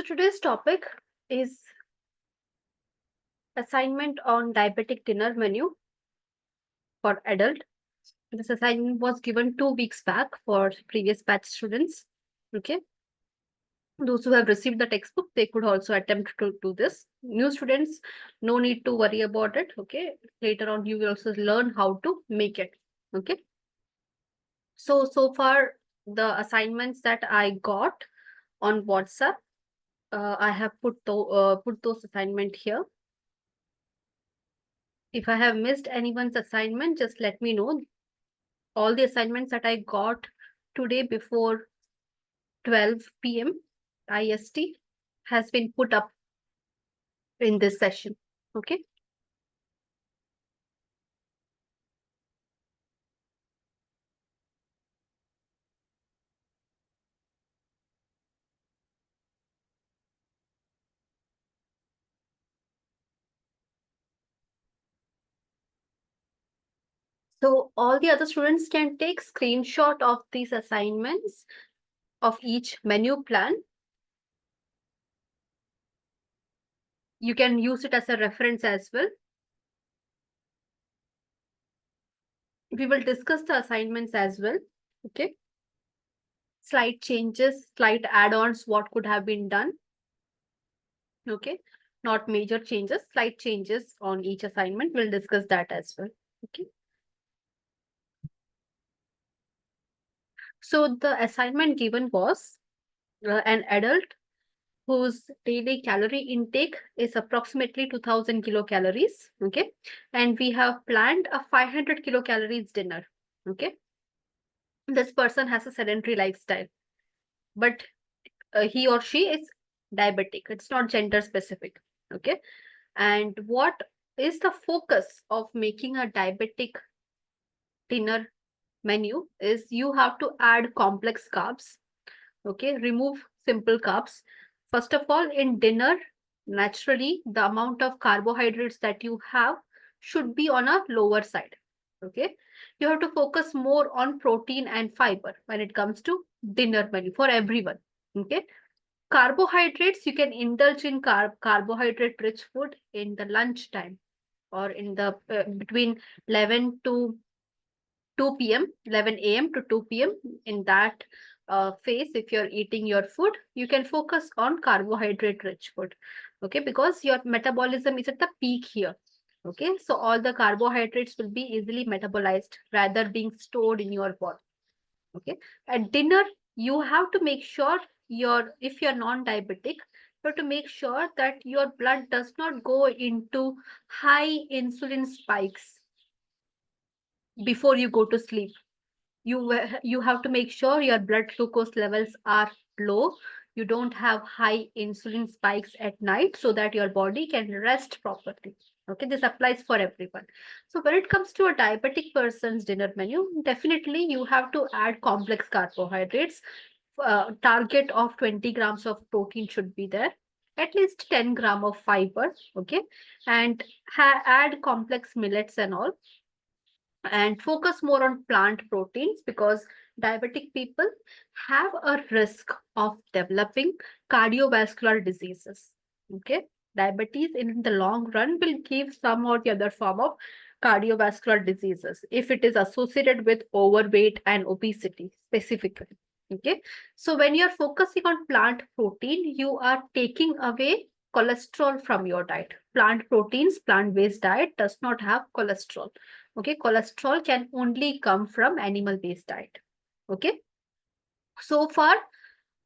So today's topic is assignment on diabetic dinner menu for adult. This assignment was given 2 weeks back for previous batch students. Okay. Those who have received the textbook, they could also attempt to do this. New students, no need to worry about it. Okay. Later on, you will also learn how to make it. Okay. So far, the assignments that I got on WhatsApp, I have put those assignment here. If I have missed anyone's assignment, just let me know. All the assignments that I got today before 12 p.m. IST has been put up in this session. Okay. So all the other students can take screenshot of these assignments of each menu plan. You can use it as a reference as well. We will discuss the assignments as well. Okay. Slight changes, slight add-ons, what could have been done. Okay. Not major changes, slight changes on each assignment. We'll discuss that as well. Okay. So the assignment given was an adult whose daily calorie intake is approximately 2000 kilocalories. Okay. And we have planned a 500 kilocalories dinner. Okay. This person has a sedentary lifestyle, but he or she is diabetic. It's not gender specific. Okay. And what is the focus of making a diabetic dinner menu is you have to add complex carbs. Okay. Remove simple carbs. First of all, in dinner, naturally, the amount of carbohydrates that you have should be on a lower side. Okay. You have to focus more on protein and fiber when it comes to dinner menu for everyone. Okay. Carbohydrates, you can indulge in carbohydrate rich food in the lunch time or in the between 11 to 2 p.m., 11 a.m. to 2 p.m. In that phase, if you're eating your food, you can focus on carbohydrate rich food. Okay, because your metabolism is at the peak here. Okay, so all the carbohydrates will be easily metabolized rather being stored in your body. Okay, at dinner, you have to make sure if you're non-diabetic, you have to make sure that your blood does not go into high insulin spikes before you go to sleep. You have to make sure your blood glucose levels are low. You don't have high insulin spikes at night so that your body can rest properly. Okay, this applies for everyone. So when it comes to a diabetic person's dinner menu, definitely you have to add complex carbohydrates. Target of 20 grams of protein should be there, at least 10 gram of fiber. Okay, and add complex millets and all, and focus more on plant proteins because diabetic people have a risk of developing cardiovascular diseases. Okay, diabetes in the long run will give some or the other form of cardiovascular diseases if it is associated with overweight and obesity specifically. Okay, so when you're focusing on plant protein, you are taking away cholesterol from your diet. Plant proteins, plant-based diet does not have cholesterol. Okay, cholesterol can only come from animal-based diet. Okay, so far,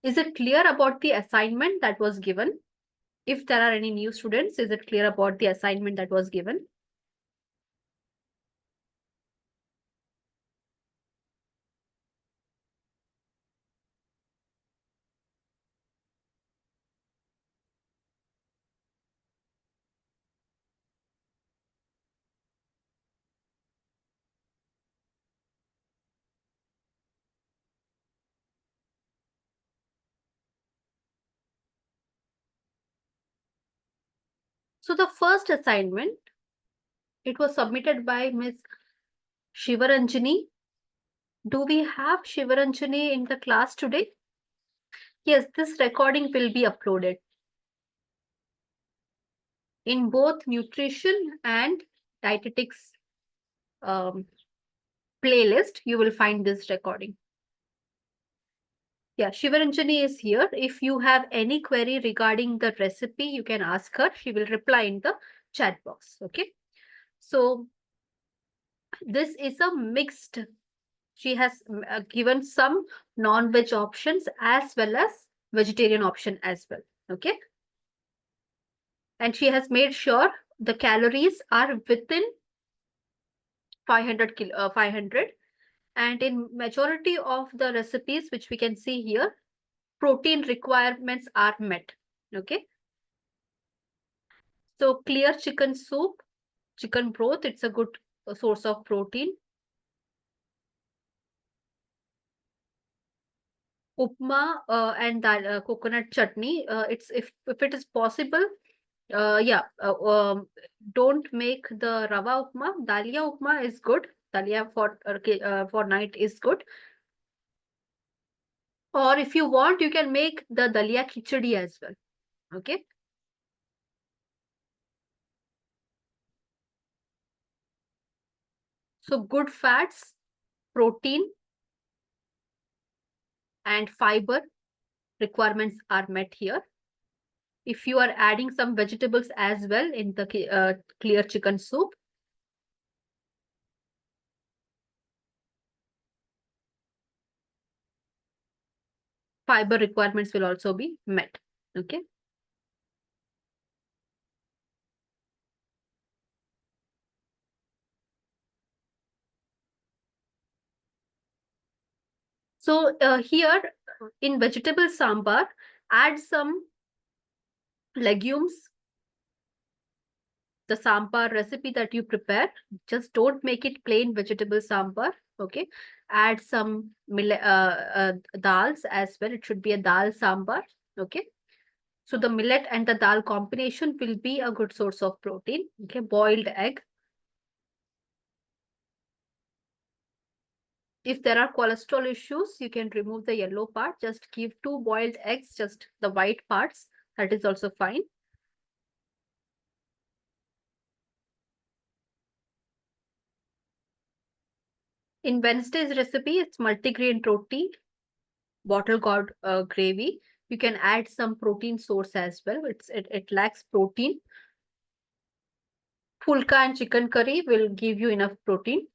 is it clear about the assignment that was given? If there are any new students, is it clear about the assignment that was given? So the first assignment, it was submitted by Ms. Shivaranjani. Do we have Shivaranjani in the class today? Yes, this recording will be uploaded. in both nutrition and dietetics playlist. You will find this recording. Yeah, Shivaranjani is here. If you have any query regarding the recipe, you can ask her. She will reply in the chat box. Okay. So this is a mixed. She has given some non-veg options as well as vegetarian option as well. Okay. And she has made sure the calories are within 500. And in majority of the recipes which we can see here, protein requirements are met. Okay. So clear chicken soup, chicken broth, it's a good source of protein. Upma and coconut chutney, it's if it is possible, yeah, don't make the rava upma. Dalia upma is good. Dalia for night is good. Or if you want, you can make the dalia khichdi as well. Okay. So good fats, protein, and fiber requirements are met here. If you are adding some vegetables as well in the clear chicken soup, fiber requirements will also be met. Okay. So here in vegetable sambar, add some legumes. The sambar recipe that you prepare, just don't make it plain vegetable sambar. Okay. Add some dals as well. It should be a dal sambar. Okay. So the millet and the dal combination will be a good source of protein. Okay. Boiled egg. If there are cholesterol issues, you can remove the yellow part. Just give 2 boiled eggs, just the white parts. That is also fine. In Wednesday's recipe, it's multigrain roti, bottle gourd gravy. You can add some protein source as well. It lacks protein. Pulka and chicken curry will give you enough protein.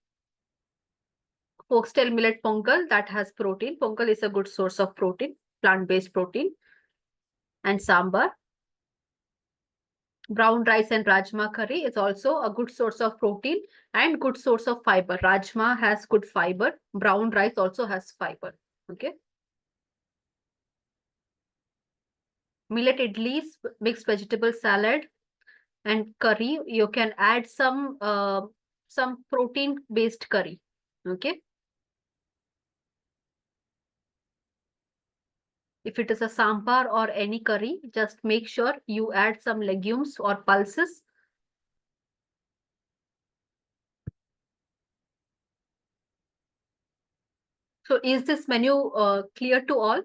Oxtail millet pongal, that has protein. Pongal is a good source of protein, plant-based protein. And sambar. Brown rice and rajma curry is also a good source of protein and good source of fiber. Rajma has good fiber. Brown rice also has fiber. Okay. Millet idlis, mixed vegetable salad, and curry. You can add some protein based curry. Okay. If it is a sambar or any curry, just make sure you add some legumes or pulses. So is this menu clear to all?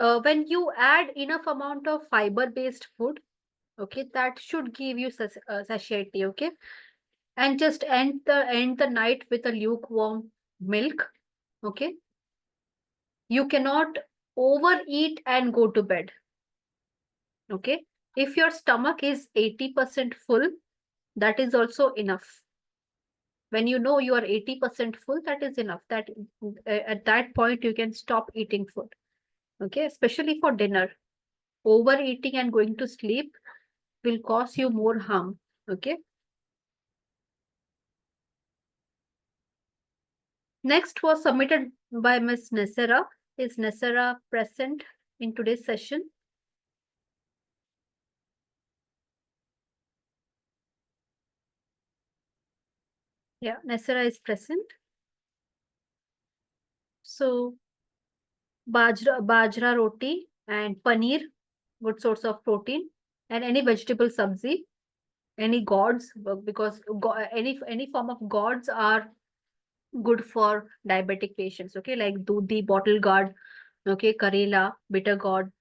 When you add enough amount of fiber based food, okay, that should give you satiety. Okay. And just end the night with a lukewarm milk. Okay. You cannot overeat and go to bed. Okay. If your stomach is 80% full, that is also enough. When you know you are 80% full, that is enough. That at that point you can stop eating food. Okay. Especially for dinner. Overeating and going to sleep will cause you more harm. Okay. Next was submitted by Ms. Nesera. Is Nesera present in today's session? Yeah, Nesera is present. So bajra roti and paneer, good source of protein, and any vegetable sabzi, any gourds, because any form of gourds are good for diabetic patients. Okay, like dudhi, bottle gourd, okay, karela, bitter gourd,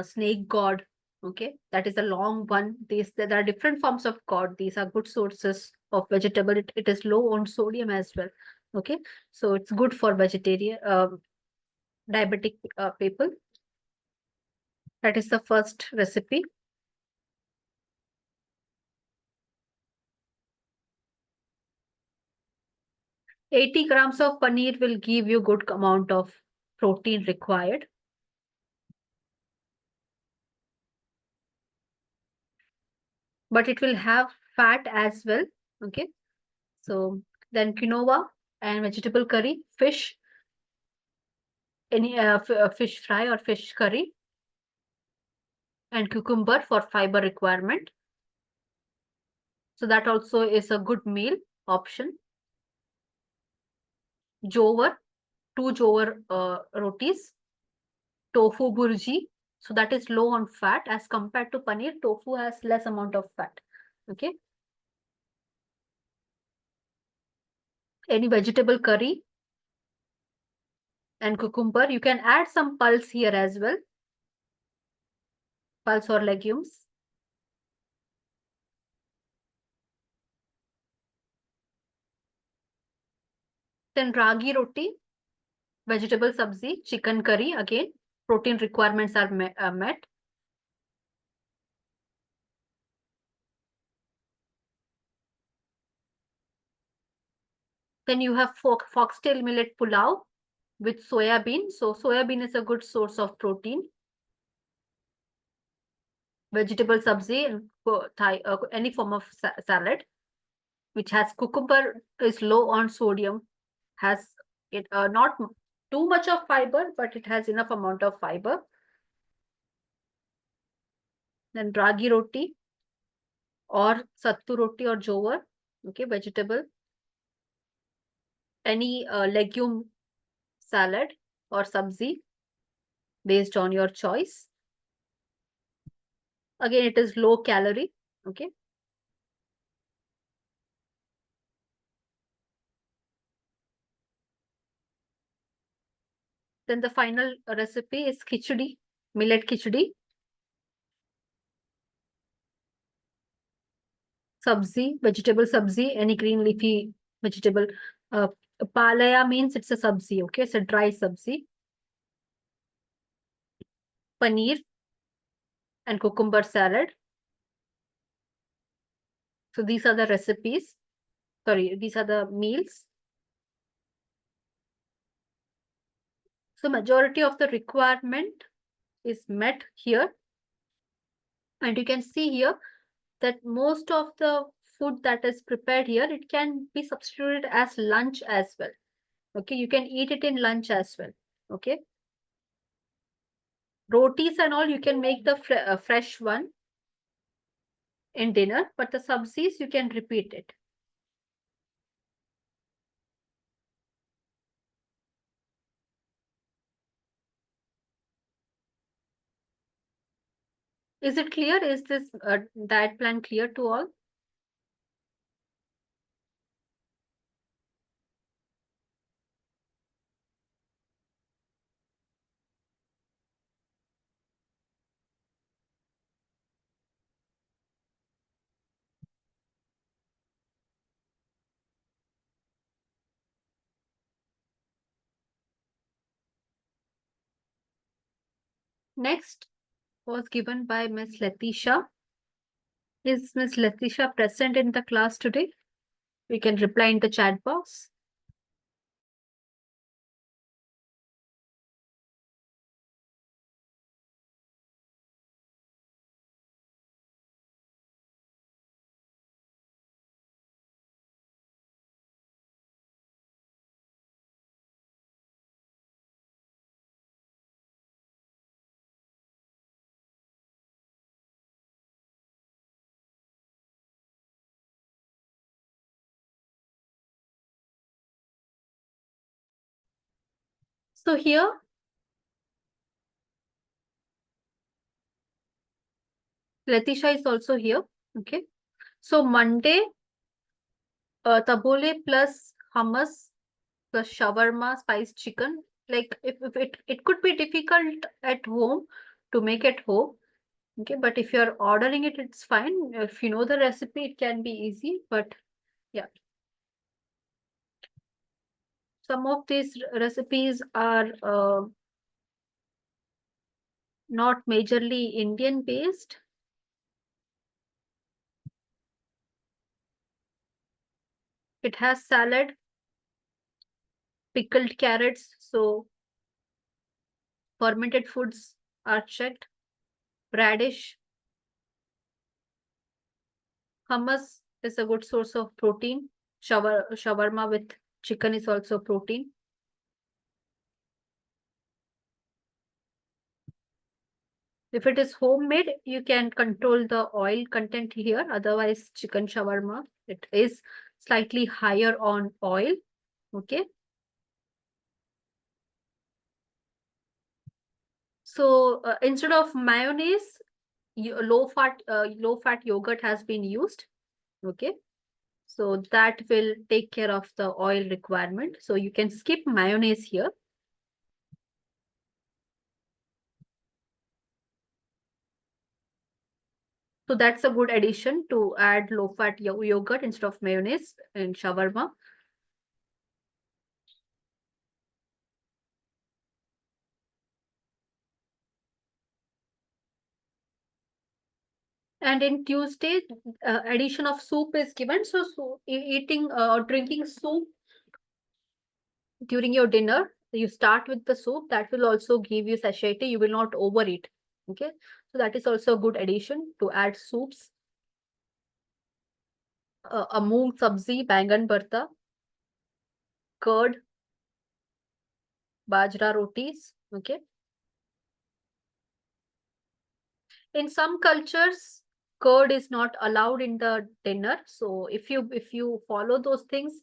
snake gourd. Okay, that is the long one. These there are different forms of gourd. These are good sources of vegetable. It is low on sodium as well. Okay, so it's good for vegetarian diabetic people. That is the first recipe. 80 grams of paneer will give you good amount of protein required. But it will have fat as well. Okay. So then quinoa and vegetable curry, fish, any fish fry or fish curry, and cucumber for fiber requirement. So that also is a good meal option. Jowar, two jowar rotis, tofu burji. So that is low on fat as compared to paneer. Tofu has less amount of fat. Okay. Any vegetable curry and cucumber. You can add some pulse here as well. Pulse or legumes. Then ragi roti, vegetable sabzi, chicken curry. Again, protein requirements are met. Then you have foxtail millet pulao with soya bean. So soya bean is a good source of protein. Vegetable sabzi and any form of salad, which has cucumber is low on sodium, has it not too much of fiber, but it has enough amount of fiber. Then ragi roti or sattu roti or jowar, okay, vegetable. Any legume salad or sabzi based on your choice. Again, it is low calorie, okay. Then the final recipe is khichdi, millet khichdi. Sabzi, vegetable sabzi, any green leafy vegetable. Uh, Palaya means it's a sabzi, okay? It's a dry sabzi. Paneer and cucumber salad. So these are the recipes. Sorry, these are the meals. So majority of the requirement is met here. And you can see here that most of the food that is prepared here, it can be substituted as lunch as well. Okay, you can eat it in lunch as well. Okay. Rotis and all, you can make the fresh one in dinner, but the sabzis, you can repeat it. Is it clear? Is this diet plan clear to all? Next was given by Miss Letitia. Is Miss Letitia present in the class today? We can reply in the chat box. So here, Letitia is also here. Okay. So Monday, tabbouleh plus hummus plus shawarma, spiced chicken. Like if it could be difficult at home to make at home. Okay, but if you're ordering it, it's fine. If you know the recipe, it can be easy. But yeah, some of these recipes are not majorly Indian based. It has salad, pickled carrots, so fermented foods are checked. Radish, hummus is a good source of protein. Shawarma with chicken is also protein. If it is homemade, you can control the oil content here. Otherwise, chicken shawarma, it is slightly higher on oil. Okay. So instead of mayonnaise, low fat yogurt has been used. Okay. So that will take care of the oil requirement. So you can skip mayonnaise here. So that's a good addition to add low fat yogurt instead of mayonnaise in shawarma. And in Tuesday, addition of soup is given. So eating or drinking soup during your dinner, you start with the soup. That will also give you satiety. You will not overeat. Okay. So that is also a good addition to add soups. A moong sabzi, bangan bharta, curd, bajra rotis. Okay. In some cultures, curd is not allowed in the dinner. So if you follow those things,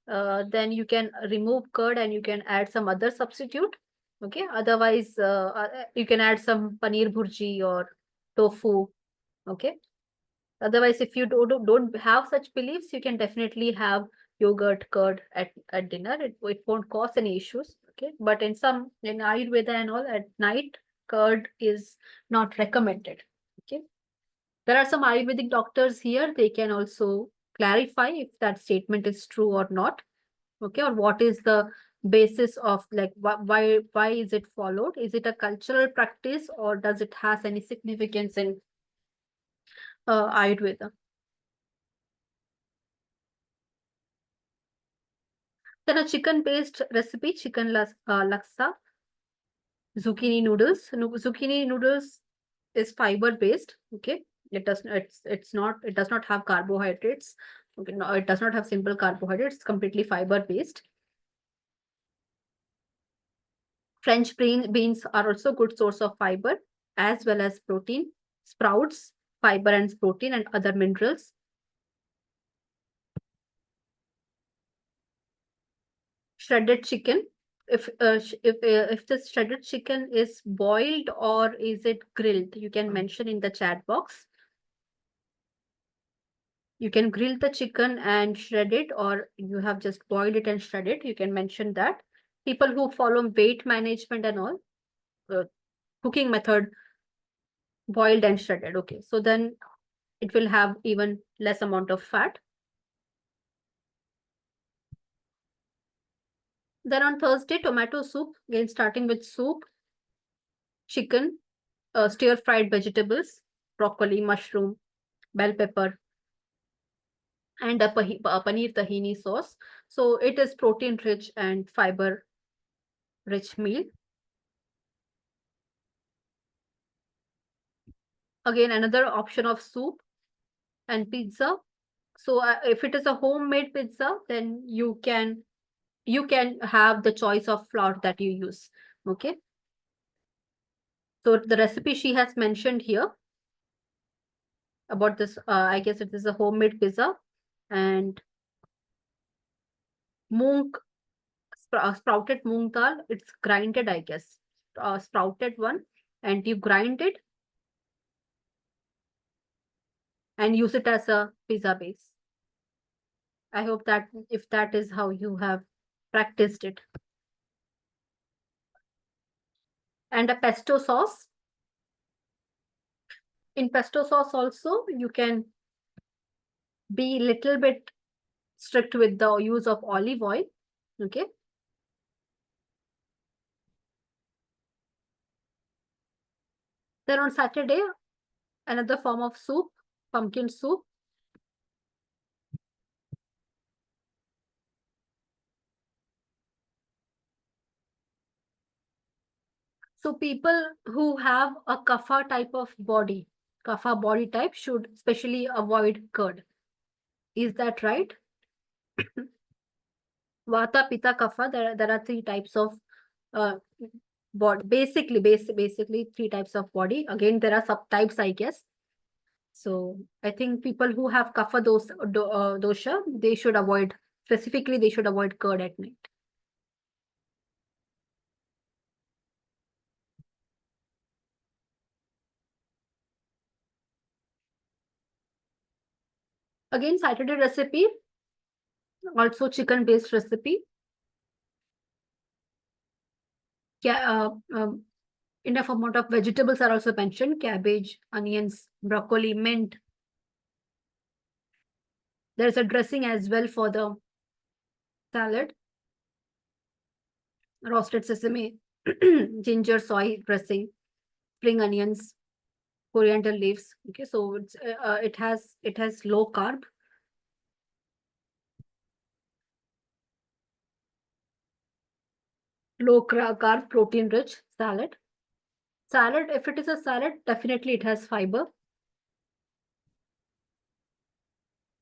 then you can remove curd and you can add some other substitute. Okay. Otherwise, you can add some paneer bhurji or tofu. Okay. Otherwise, if you don't have such beliefs, you can definitely have yogurt, curd at dinner. It won't cause any issues. Okay. But in Ayurveda and all, at night, curd is not recommended. Okay. There are some Ayurvedic doctors here. They can also clarify if that statement is true or not. Okay. Or what is the basis of, like, why is it followed? Is it a cultural practice or does it has any significance in Ayurveda? Then a chicken-based recipe, laksa, zucchini noodles. Zucchini noodles is fiber-based. Okay, it does not have carbohydrates. Okay, no, it does not have simple carbohydrates. It's completely fiber-based. French beans are also good source of fiber as well as protein. Sprouts, fiber and protein and other minerals. Shredded chicken. If this shredded chicken is boiled or is it grilled, you can mention in the chat box. You can grill the chicken and shred it, or you have just boiled it and shred it. You can mention that. People who follow weight management and all, cooking method, boiled and shredded. Okay, so then it will have even less amount of fat. Then on Thursday, tomato soup. Again, starting with soup, chicken, stir-fried vegetables, broccoli, mushroom, bell pepper, and a paneer tahini sauce. So it is protein rich and fiber rich meal. Again, another option of soup and pizza. So if it is a homemade pizza, then you can have the choice of flour that you use. Okay. So the recipe she has mentioned here about this, I guess it is a homemade pizza, and moong sprouted moong dal. It's grinded, I guess. Sprouted one, and you grind it and use it as a pizza base. I hope that if that is how you have practiced it. And a pesto sauce. In pesto sauce also, you can be little bit strict with the use of olive oil. Okay. Then on Saturday, another form of soup, pumpkin soup. So people who have a kapha type of body, kapha body type should especially avoid curd. Is that right? Vata, Pitta, Kapha. There are three types of uh, body. Basically three types of body. Again, there are subtypes, I guess. So I think people who have Kapha dosha, they should avoid, specifically they should avoid curd at night. Again, Saturday recipe, also chicken based recipe. Enough amount of vegetables are also mentioned: cabbage, onions, broccoli, mint. There's a dressing as well for the salad: roasted sesame, ginger, soy dressing, spring onions, coriander leaves. Okay, so it has low carb. Low carb, protein rich salad. Salad, if it is a salad, definitely it has fiber.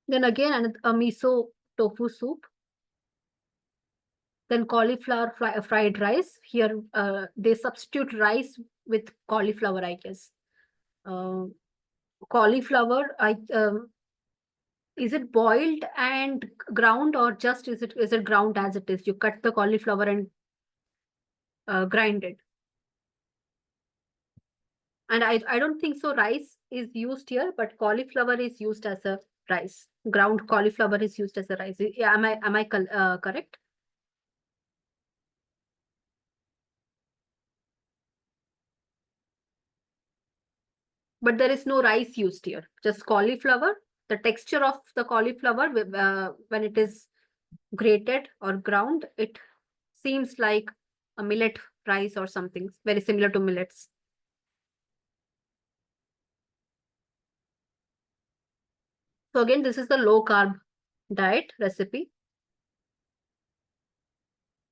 Then again, a miso tofu soup. Then cauliflower fried rice. Here, they substitute rice with cauliflower, I guess. Uh, Cauliflower, is it boiled and ground, or just is it ground as it is? You cut the cauliflower and grind it. And I don't think so rice is used here, but cauliflower is used as a rice. Ground cauliflower is used as a rice. Yeah, am I correct? But there is no rice used here, just cauliflower. The texture of the cauliflower, when it is grated or ground, it seems like a millet rice or something very similar to millets. So again, this is the low carb diet recipe.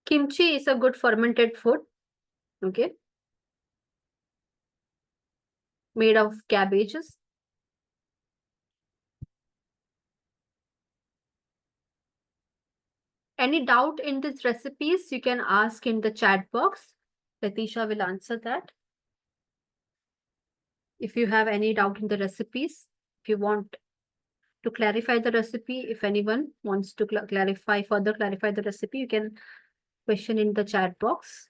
Kimchi is a good fermented food, okay, made of cabbages. Any doubt in these recipes, you can ask in the chat box. Latisha will answer that. If you have any doubt in the recipes, if you want to clarify the recipe, if anyone wants to further clarify the recipe, you can question in the chat box.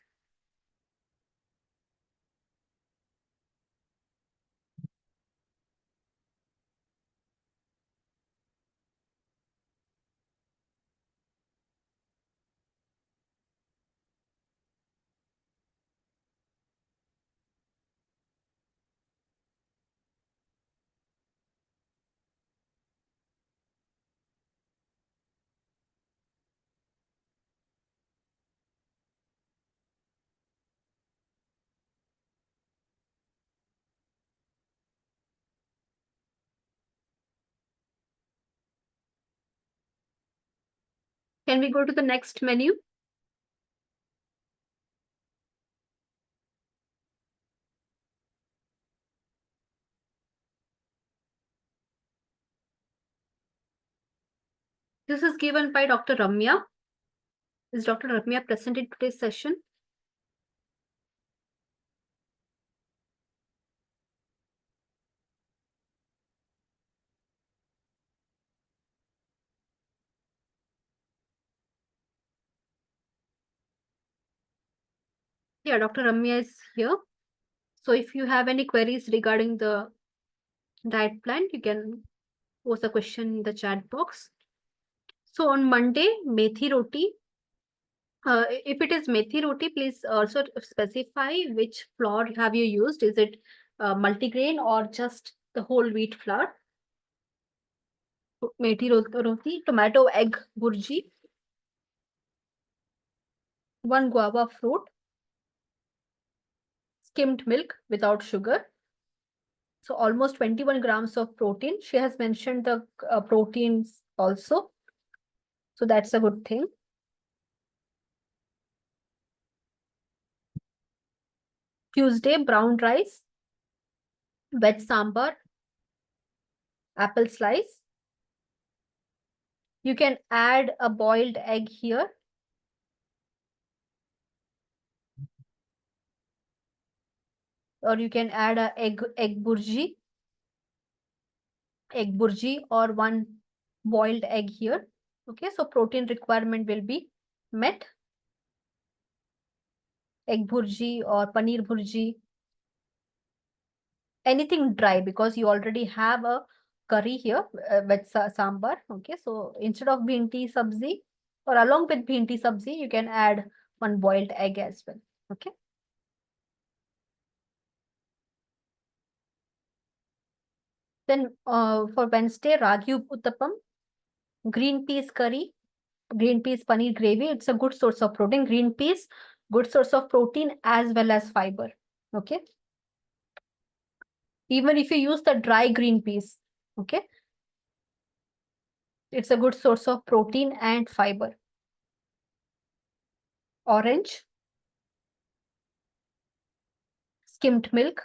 Can we go to the next menu? This is given by Dr. Ramya. Is Dr. Ramya present in today's session? Yeah, Dr. Ramya is here. So if you have any queries regarding the diet plan, you can post a question in the chat box. So on Monday, methi roti. If it is methi roti, please also specify which flour have you used. Is it multigrain or just the whole wheat flour? Methi roti, tomato egg burji, one guava fruit, skimmed milk without sugar. So almost 21 grams of protein. She has mentioned the proteins also. So that's a good thing. Tuesday, brown rice, veg sambar, apple slice. You can add a boiled egg here. Or you can add a egg burji or one boiled egg here. Okay, so protein requirement will be met. Egg burji or paneer burji. Anything dry because you already have a curry here with sambar. Okay, so instead of bhinti sabzi or along with bhinti sabzi, you can add one boiled egg as well. Okay. Then for Wednesday, ragi uttapam, green peas curry, green peas paneer gravy. It's a good source of protein. Green peas, good source of protein as well as fiber. Okay. Even if you use the dry green peas, okay, it's a good source of protein and fiber. Orange, skimmed milk.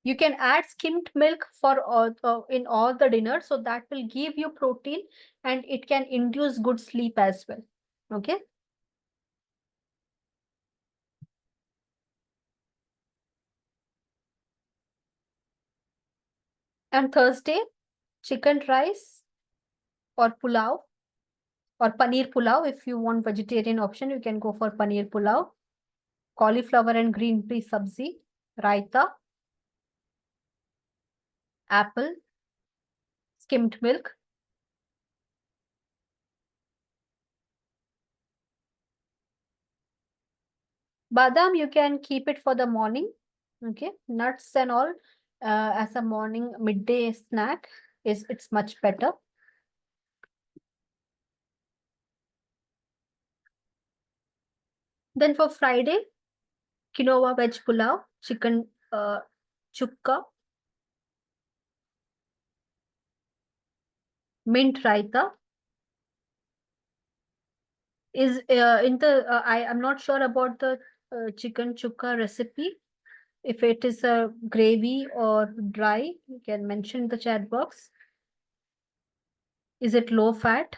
You can add skimmed milk for in all the dinner, so that will give you protein and it can induce good sleep as well. Okay. And Thursday, chicken rice or pulao or paneer pulao. If you want vegetarian option, you can go for paneer pulao. Cauliflower and green pea sabzi, raita, apple, skimmed milk. Badam, you can keep it for the morning. Okay, nuts and all as a morning midday snack is it's much better. Then for Friday, quinoa veg pulao, chicken chukka, mint raita. Is in the I am not sure about the chicken chukka recipe. If it is a gravy or dry, you can mention in the chat box. Is it low fat?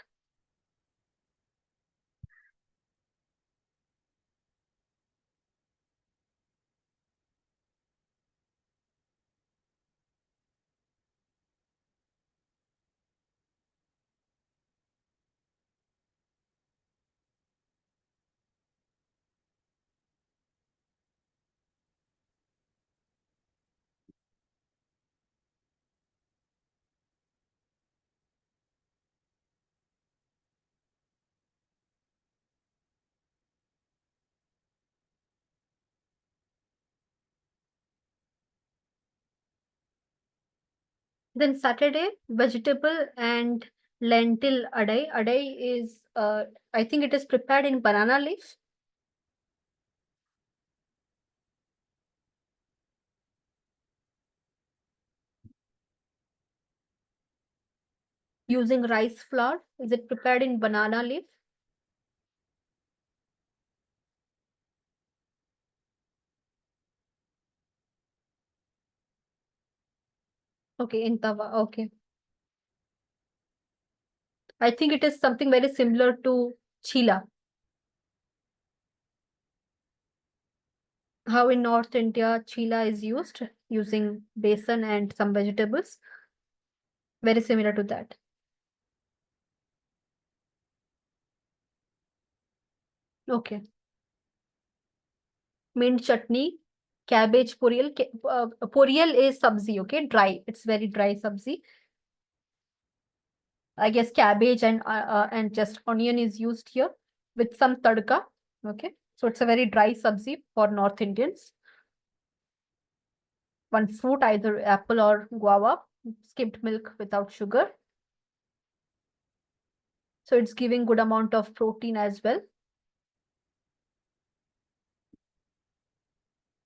Then Saturday, vegetable and lentil adai. Adai is, I think it is prepared in banana leaf. Using rice flour. Is it prepared in banana leaf? Okay, in tawa. Okay. I think it is something very similar to chila. How in North India chila is used using besan and some vegetables. Very similar to that. Okay. mint chutney, cabbage poriyal. Poriyal is sabzi, okay, dry. It's very dry sabzi. I guess cabbage and just onion is used here with some tadka. Okay, so it's a very dry sabzi for North Indians. One fruit, either apple or guava, skimmed milk without sugar. So it's giving good amount of protein as well.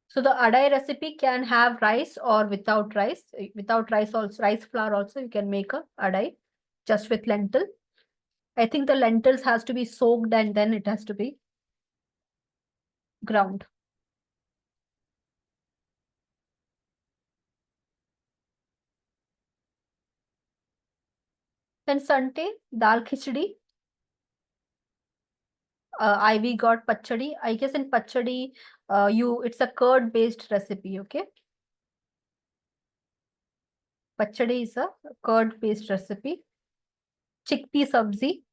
So the adai recipe can have rice or without rice. Without rice also, rice flour also, you can make a adai just with lentil. I think the lentils has to be soaked and then it has to be ground. Then Sunday, dal khichdi. Ivy got pachadi. I guess in pachadi, it's a curd based recipe. Okay, pachadi is a curd based recipe. Chickpea sabzi.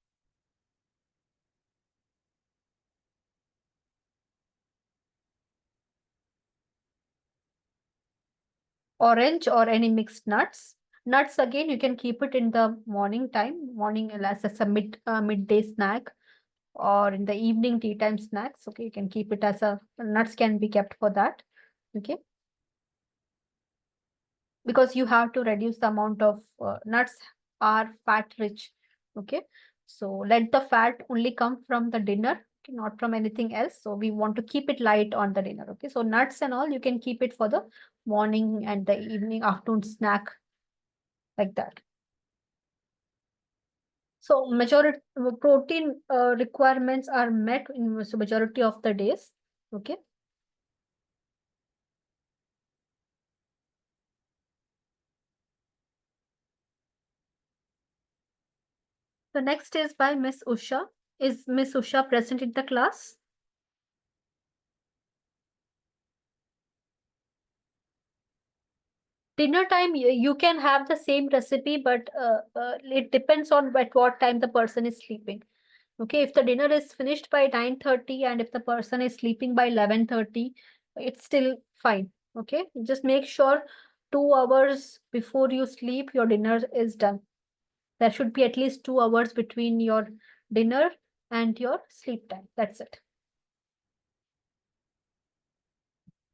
Orange or any mixed nuts. Nuts again, you can keep it in the morning time, morning as a midday snack, or in the evening tea time snacks. Okay, you can keep it as a nuts can be kept for that. Okay, because you have to reduce the amount of nuts are fat rich. Okay, so let the fat only come from the dinner, okay, not from anything else. So we want to keep it light on the dinner. Okay, so nuts and all you can keep it for the morning and the evening afternoon snack, like that. So majority protein requirements are met in majority of the days. Okay. The next is by Miss Usha. Is Miss Usha present in the class? Dinner time, you can have the same recipe, but it depends on at what time the person is sleeping. Okay, if the dinner is finished by 9:30 and if the person is sleeping by 11:30, it's still fine. Okay, just make sure 2 hours before you sleep, your dinner is done. There should be at least 2 hours between your dinner and your sleep time. That's it.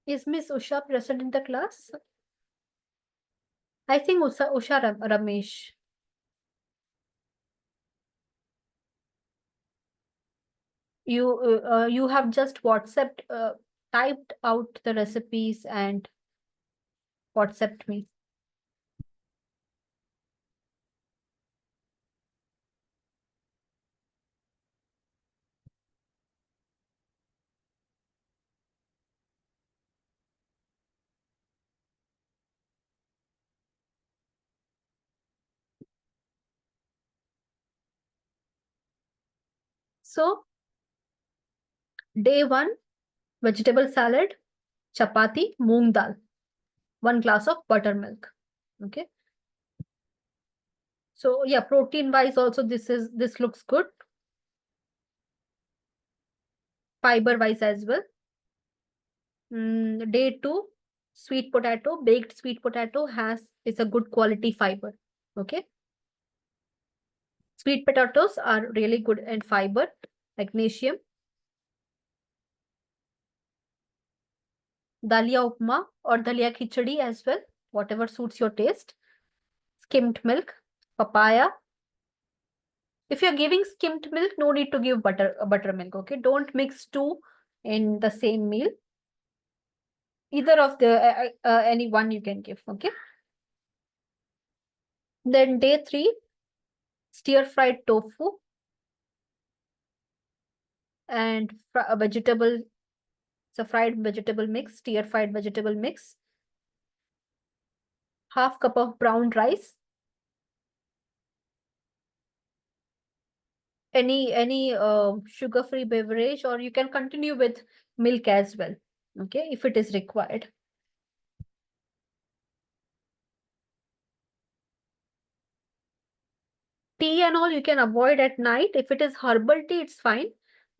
Is Miss Usha present in the class? I think Ramesh. You have just WhatsApped, typed out the recipes and WhatsApped me. So day one, vegetable salad, chapati, moong dal, 1 glass of buttermilk. Okay. So yeah, protein wise also this looks good. Fiber wise as well. Day two, sweet potato, baked sweet potato is a good quality fiber. Okay. Sweet potatoes are really good in fiber, magnesium. Dalia upma or dalia khichdi as well, whatever suits your taste. Skimmed milk, papaya. If you're giving skimmed milk, no need to give buttermilk. Okay, don't mix two in the same meal. Either of the any one you can give. Okay. Then day three, stir fried tofu and vegetable. It's a fried vegetable mix, stir fried vegetable mix. Half cup of brown rice. Any sugar free beverage, or you can continue with milk as well. Okay, if it is required. Tea and all you can avoid at night. If it is herbal tea, it's fine.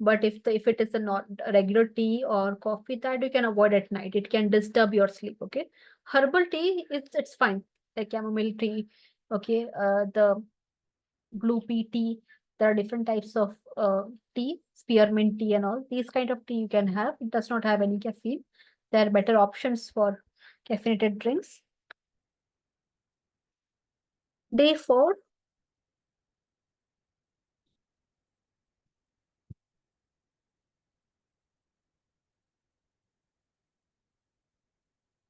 But if it is a not a regular tea or coffee, that you can avoid at night. It can disturb your sleep. Okay. Herbal tea, it's fine. Like chamomile tea. Okay. The blue pea tea. There are different types of tea, spearmint tea and all. These kind of tea you can have. It does not have any caffeine. There are better options for caffeinated drinks. Day 4,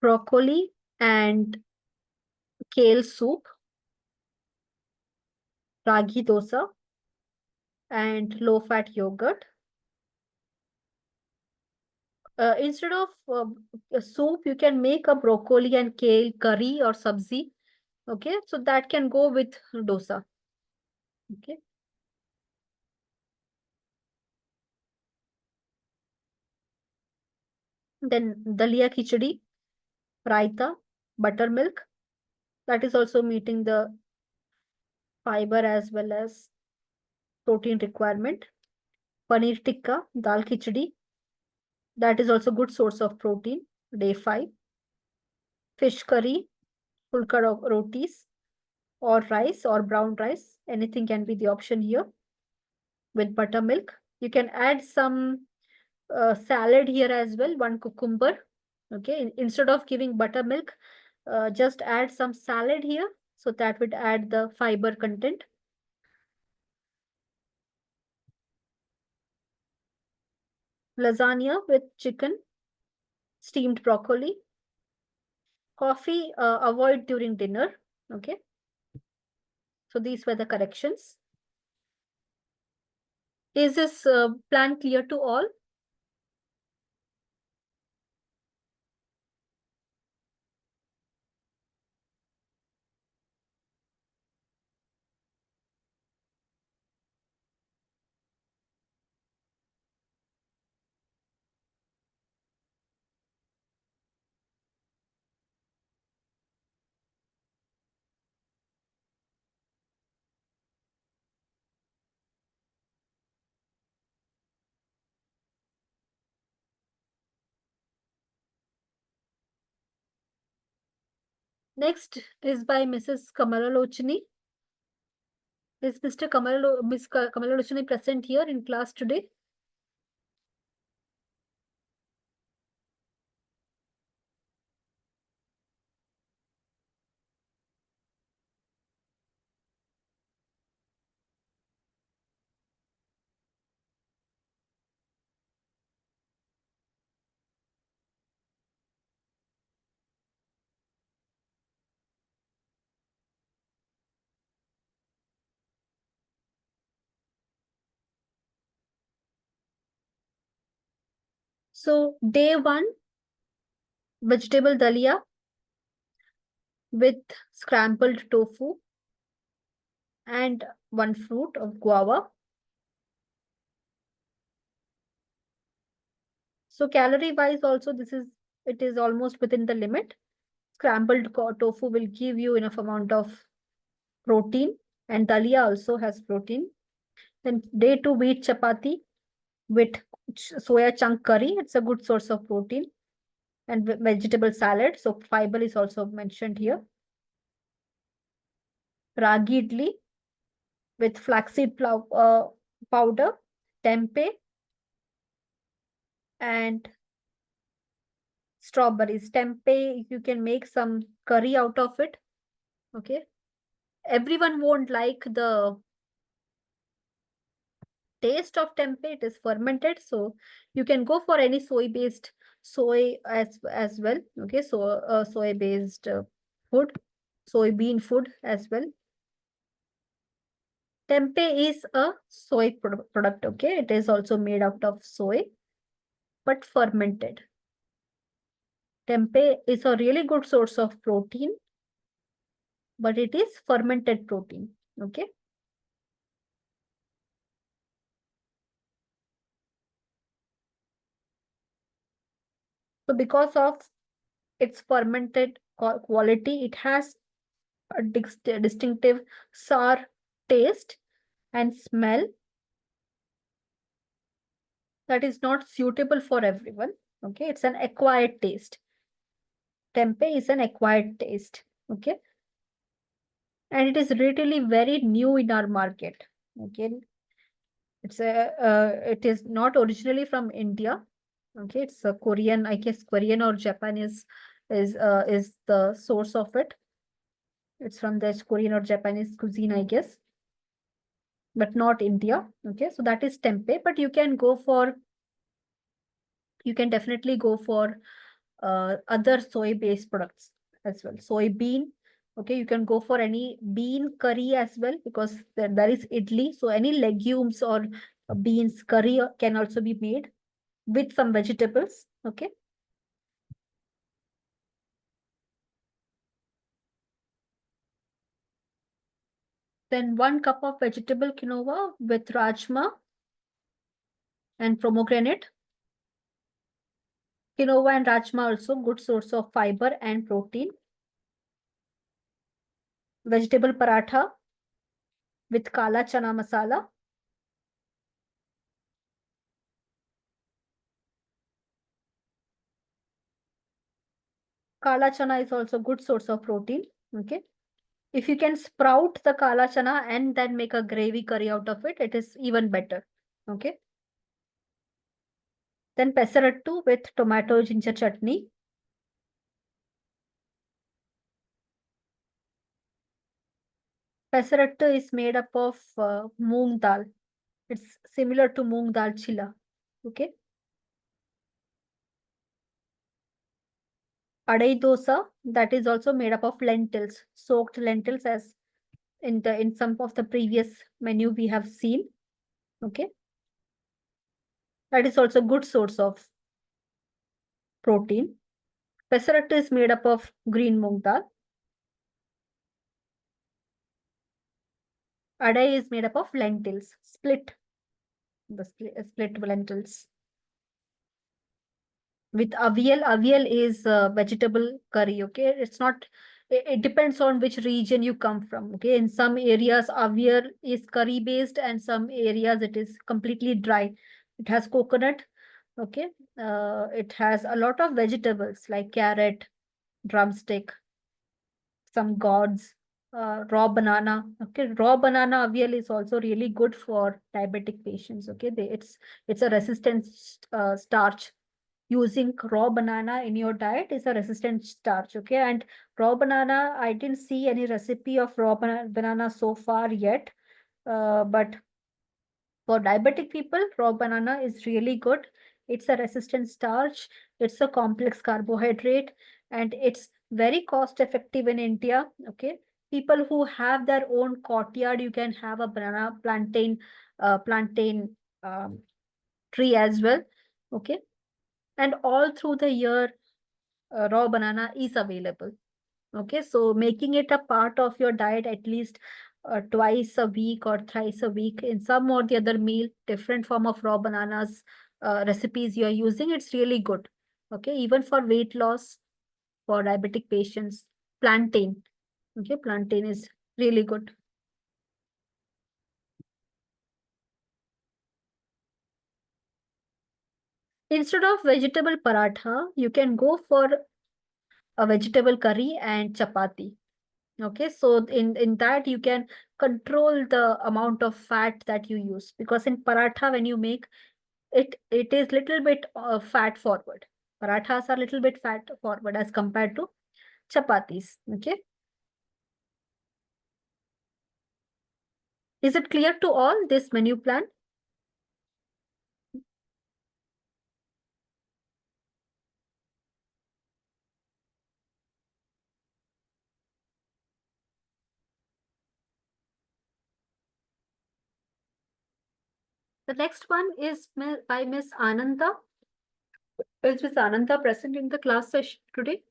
broccoli and kale soup, ragi dosa, and low-fat yogurt. Instead of a soup, you can make a broccoli and kale curry or sabzi. Okay, so that can go with dosa. Okay. Then dalia khichdi, raita, buttermilk. That is also meeting the fiber as well as protein requirement. Paneer tikka, dal khichdi. That is also good source of protein. Day 5. Fish curry, pulka rotis, or rice or brown rice. Anything can be the option here with buttermilk. You can add some salad here as well, one cucumber. Okay, instead of giving buttermilk, just add some salad here. So that would add the fiber content. Lasagna with chicken, steamed broccoli. Coffee, avoid during dinner. Okay, so these were the corrections. Is this plan clear to all? Next is by Mrs. Kamalalochini. Is Mr. Miss Kamalalochini present here in class today? So day 1, vegetable dalia with scrambled tofu and one fruit of guava. So calorie wise also it is almost within the limit. Scrambled tofu will give you enough amount of protein, and dalia also has protein. Then day 2, wheat chapati with soya chunk curry. It's a good source of protein, and vegetable salad. So fiber is also mentioned here. Ragi idli with flaxseed powder, tempeh, and strawberries. Tempeh, you can make some curry out of it. Okay. Everyone won't like the taste of tempeh. It is fermented, so you can go for any soy as well. Okay, so soy based food, soybean food as well. Tempeh is a soy product. Okay, it is also made out of soy, but fermented. Tempeh is a really good source of protein, but it is fermented protein. Okay. So because of its fermented quality, it has a distinctive sour taste and smell. that is not suitable for everyone. Okay, it's an acquired taste. Tempeh is an acquired taste. Okay, and it is really very new in our market. Okay, it is not originally from India. Okay, it's a Korean, I guess Korean or Japanese is the source of it. It's from the Korean or Japanese cuisine, I guess, but not India. Okay, so that is tempeh, but you can definitely go for other soy-based products as well. Soybean, okay, you can go for any bean curry as well, because there is idli. So any legumes or beans curry can also be made with some vegetables. Okay. Then 1 cup of vegetable quinoa with rajma and pomegranate. Quinoa and rajma also good source of fiber and protein. Vegetable paratha with kala chana masala. Kala chana is also good source of protein. Okay. If you can sprout the kala chana and then make a gravy curry out of it, it is even better. Okay. Then pesarattu with tomato ginger chutney. Pesarattu is made up of moong dal. It's similar to moong dal chilla. Okay. Adai dosa, that is also made up of lentils, soaked lentils, as in some of the previous menu we have seen. Okay. That is also good source of protein. Pesarattu is made up of green moong dal. Adai is made up of lentils, split lentils. With avial, avial is vegetable curry. Okay, it's not. It depends on which region you come from. Okay, in some areas avial is curry based, and some areas it is completely dry. It has coconut. Okay, it has a lot of vegetables like carrot, drumstick, some gourds, raw banana. Okay, raw banana avial is also really good for diabetic patients. Okay, it's a resistant starch. Using raw banana in your diet is a resistant starch. Okay, and raw banana, I didn't see any recipe of raw banana so far yet, but for diabetic people, raw banana is really good. It's a resistant starch, it's a complex carbohydrate, and it's very cost effective in India. Okay. People who have their own courtyard, you can have a banana plantain tree as well. Okay. And all through the year, raw banana is available. Okay, so making it a part of your diet at least twice a week or thrice a week in some or the other meal, different form of raw bananas recipes you are using, it's really good. Okay, even for weight loss, for diabetic patients, plantain. Okay, plantain is really good. Instead of vegetable paratha, you can go for a vegetable curry and chapati. Okay, so in that you can control the amount of fat that you use, because in paratha when you make it is little bit fat forward. Parathas are little bit fat forward as compared to chapatis. Okay, is it clear to all this menu plan? The next one is by Miss Ananda. Is Miss Ananda present in the class session today?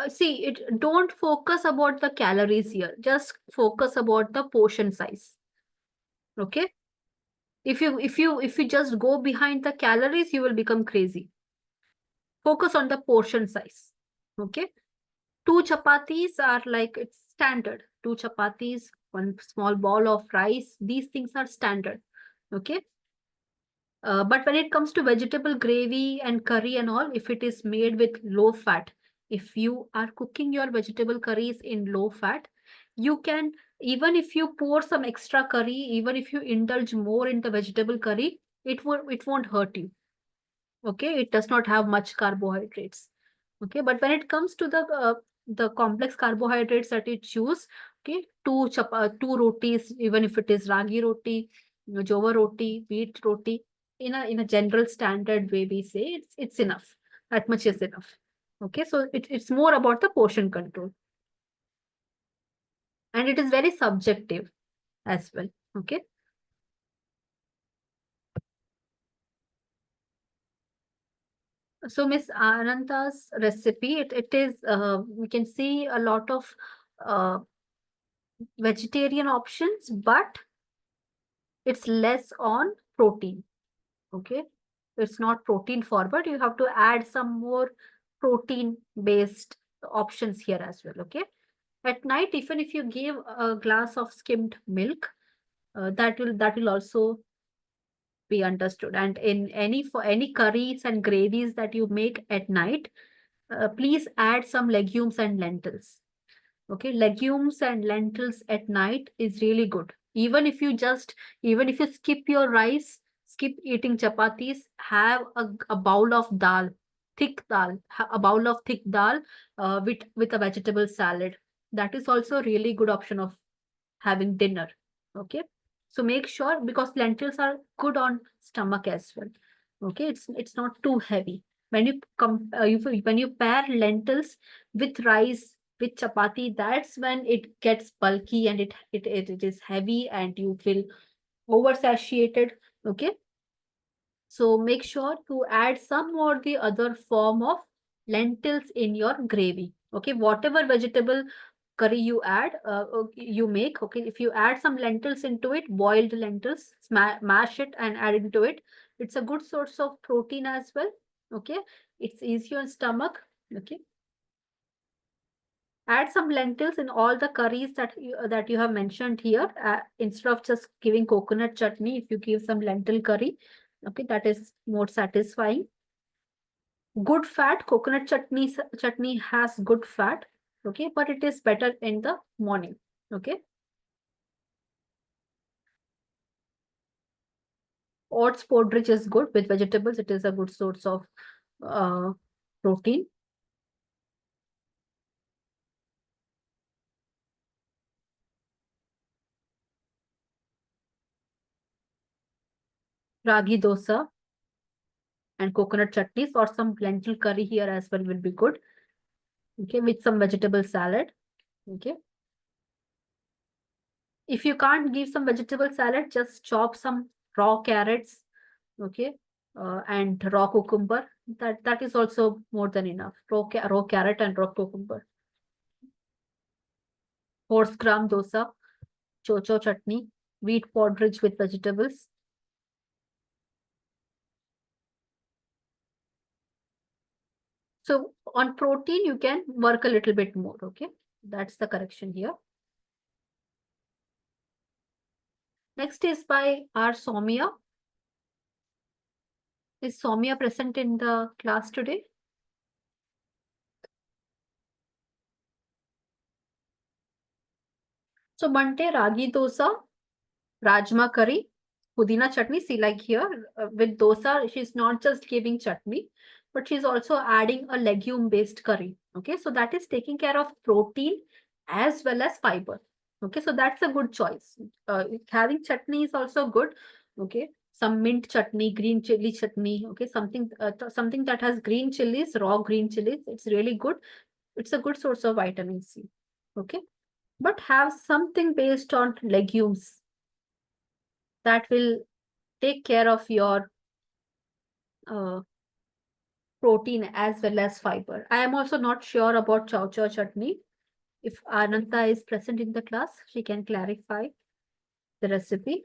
See, don't focus about the calories here. Just focus about the portion size. Okay. If you just go behind the calories, you will become crazy. Focus on the portion size. Okay. Two chapatis are like it's standard. Two chapatis, one small ball of rice. These things are standard. Okay. But when it comes to vegetable gravy and curry and all, if it is made with low fat, if you are cooking your vegetable curries in low fat, you can, even if you pour some extra curry, even if you indulge more in the vegetable curry, it won't hurt you. Okay, it does not have much carbohydrates. Okay, but when it comes to the complex carbohydrates that you choose, okay, two rotis, even if it is ragi roti, jowar roti, wheat roti, in a general standard way, we say it's enough. That much is enough. Okay, so it's more about the portion control, and it is very subjective as well. Okay. So Miss Ananta's recipe, it is we can see a lot of uh, vegetarian options, but it's less on protein. Okay. It's not protein forward. You have to add some more protein based options here as well. Okay. At night, even if you give a glass of skimmed milk, that will also be understood. And in for any curries and gravies that you make at night, please add some legumes and lentils. Okay, legumes and lentils at night is really good. Even if you skip your rice, skip eating chapatis, have a bowl of dal, thick dal, a bowl of thick dal with a vegetable salad. That is also a really good option of having dinner. Okay, so make sure, because lentils are good on stomach as well. Okay, it's not too heavy. When you come when you pair lentils with rice with chapati, that's when it gets bulky and it is heavy and you feel oversatiated. Okay, so make sure to add some or the other form of lentils in your gravy. Okay, whatever vegetable curry you add, you make. Okay, if you add some lentils into it, boiled lentils, mash it and add into it. It's a good source of protein as well. Okay, it's easy on stomach. Okay, add some lentils in all the curries that you have mentioned here. Instead of just giving coconut chutney, if you give some lentil curry, okay, that is more satisfying. Good fat, coconut chutney has good fat. Okay, but it is better in the morning. Okay, oats porridge is good with vegetables. It is a good source of uh, protein. Ragi dosa and coconut chutneys or some lentil curry here as well will be good. Okay, with some vegetable salad. Okay, if you can't give some vegetable salad, just chop some raw carrots. Okay, and raw cucumber. That is also more than enough. Raw carrot and raw cucumber. Horse gram dosa, chocho chutney, wheat porridge with vegetables. So on protein, you can work a little bit more. Okay, that's the correction here. Next is by R. Soumya. Is Soumya present in the class today? So Bante ragi dosa, rajma curry, pudina chutney. See, like here with dosa, she's not just giving chutney, but she's also adding a legume-based curry. Okay, so that is taking care of protein as well as fiber. Okay, so that's a good choice. Having chutney is also good. Okay, some mint chutney, green chili chutney. Okay, something that has green chilies, raw green chilies. It's really good. It's a good source of vitamin C. Okay, but have something based on legumes that will take care of your uh, protein as well as fiber. I am also not sure about chow chow chutney. If Ananta is present in the class, she can clarify the recipe.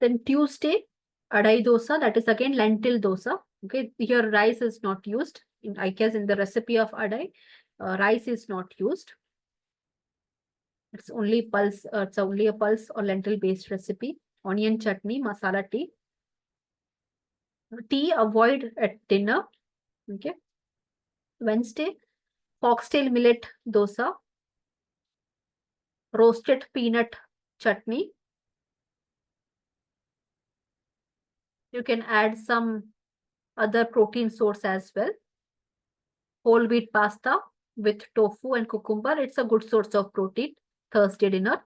Then Tuesday, adai dosa, that is again lentil dosa. Okay, here rice is not used. I guess in the recipe of adai, rice is not used. It's only pulse. It's only a pulse or lentil based recipe. Onion chutney, masala tea. Tea avoid at dinner. Okay. Wednesday, foxtail millet dosa, roasted peanut chutney. You can add some other protein source as well. Whole wheat pasta with tofu and cucumber. It's a good source of protein. Thursday dinner.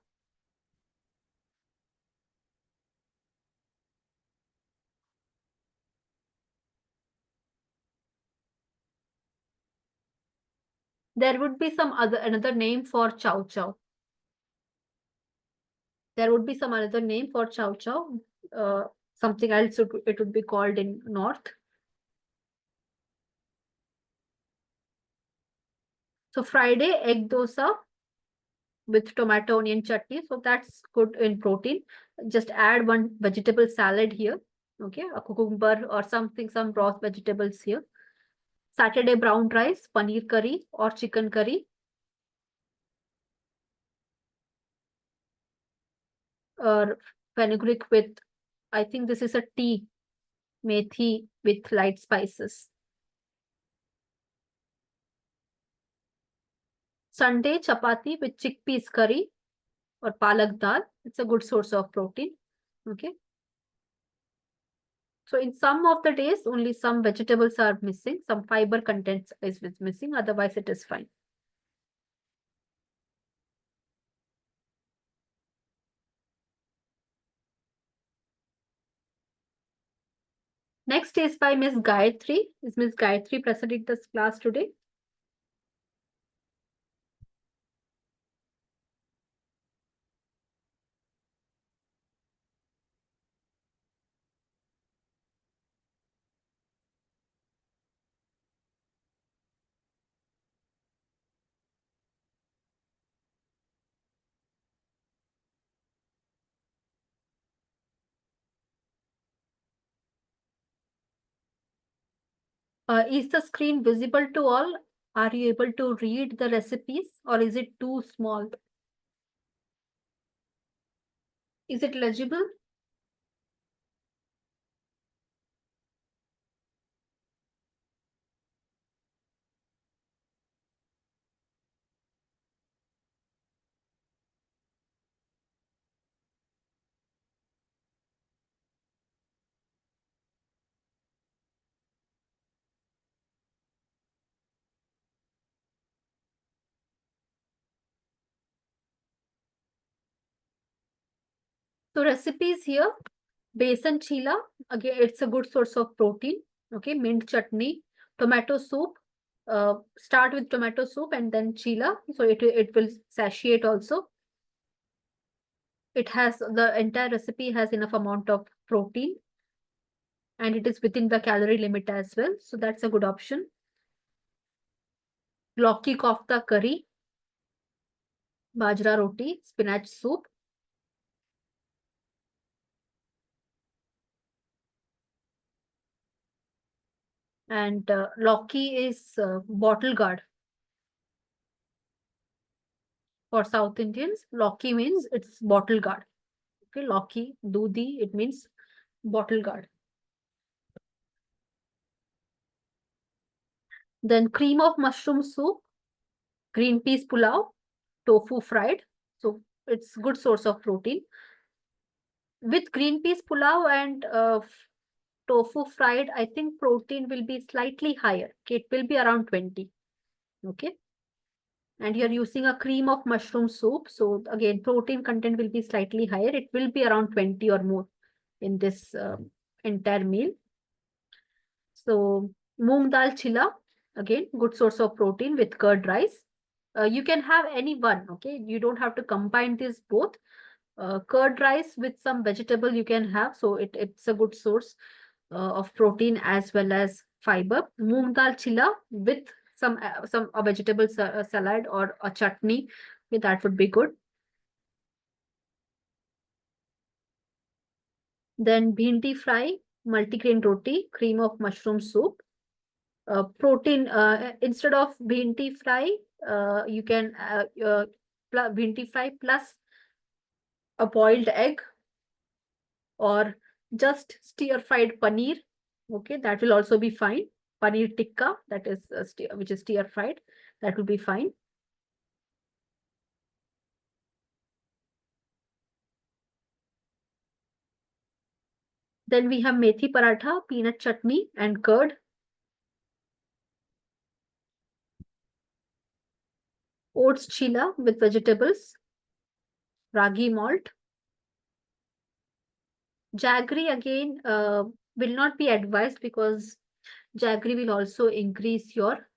There would be some another name for chow chow. There would be some other name for chow chow. Something else it would be called in north. So Friday, egg dosa with tomato onion chutney. So that's good in protein. Just add one vegetable salad here. Okay, a cucumber or something, some raw vegetables here. Saturday, brown rice, paneer curry or chicken curry. Or fenugreek with, I think this is a tea, methi with light spices. Sunday, chapati with chickpeas curry or palak dal. It's a good source of protein. Okay. So in some of the days, only some vegetables are missing, some fiber content is missing, otherwise it is fine. Next is by Miss Gayatri. Is Miss Gayatri present in this class today? Is the screen visible to all? Are you able to read the recipes or is it too small? Is it legible? So recipes here, besan chila, again, it's a good source of protein. Okay, mint chutney, tomato soup. Start with tomato soup and then chila. So it will satiate also. It has, the entire recipe has enough amount of protein and it is within the calorie limit as well. So that's a good option. Lauki kofta curry, bajra roti, spinach soup. And Lauki is bottle gourd. For South Indians, Lauki means it's bottle gourd. Okay, Lauki, dudi, it means bottle gourd. Then cream of mushroom soup, green peas pulao, tofu fried. So it's good source of protein. With green peas pulao and tofu fried, I think protein will be slightly higher. Okay, it will be around 20. Okay. And you're using a cream of mushroom soup. So again, protein content will be slightly higher. It will be around 20 or more in this entire meal. So moong dal chilla, again, good source of protein with curd rice. You can have any one, okay? You don't have to combine these both. Curd rice with some vegetable you can have, so it's a good source of protein as well as fiber. Moong dal chilla with some a vegetable salad or a chutney, okay, that would be good. Then bhindi fry, multigrain roti, cream of mushroom soup. Protein, instead of bhindi fry, you can bhindi fry plus a boiled egg, or just stir fried paneer. Okay, that will also be fine. Paneer tikka, that is which is stir fried, that will be fine. Then we have methi paratha, peanut chutney, and curd. Oats chilla with vegetables, ragi malt. Jaggery again will not be advised because jaggery will also increase your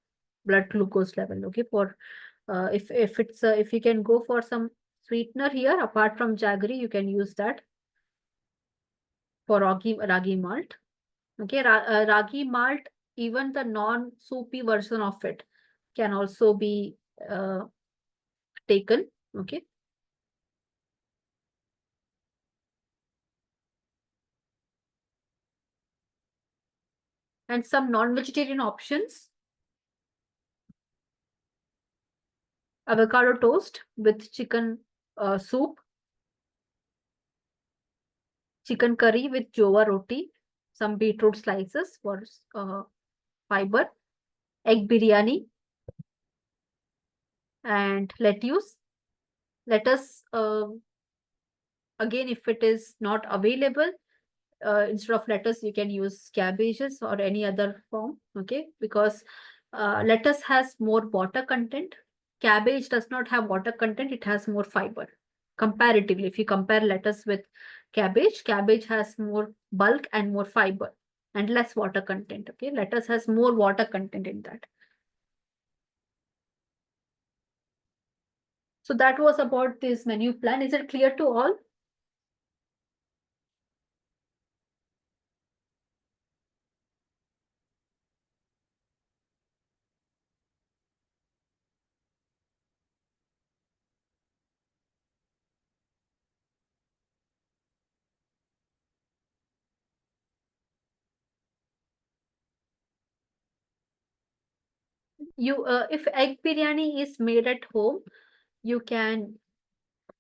blood glucose level. Okay, for if it's if you can go for some sweetener here apart from jaggery, you can use that for ragi malt. Okay, ragi malt, even the non-soupy version of it can also be uh, taken. Okay, and some non-vegetarian options: avocado toast with chicken soup, chicken curry with jova roti, some beetroot slices for fiber, egg biryani, and lettuce. Lettuce, again, if it is not available, instead of lettuce, you can use cabbages or any other form, okay? Because lettuce has more water content. Cabbage does not have water content, it has more fiber. Comparatively, if you compare lettuce with cabbage, cabbage has more bulk and more fiber and less water content, okay? Lettuce has more water content in that. So that was about this menu plan. Is it clear to all? You, if egg biryani is made at home, you can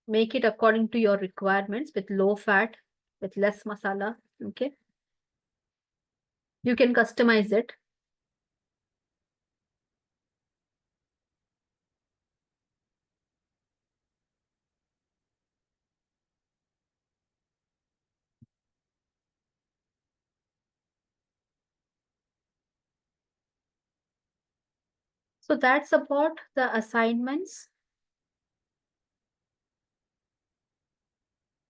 make it according to your requirements with low fat, with less masala. Okay, you can customize it. So that's about the assignments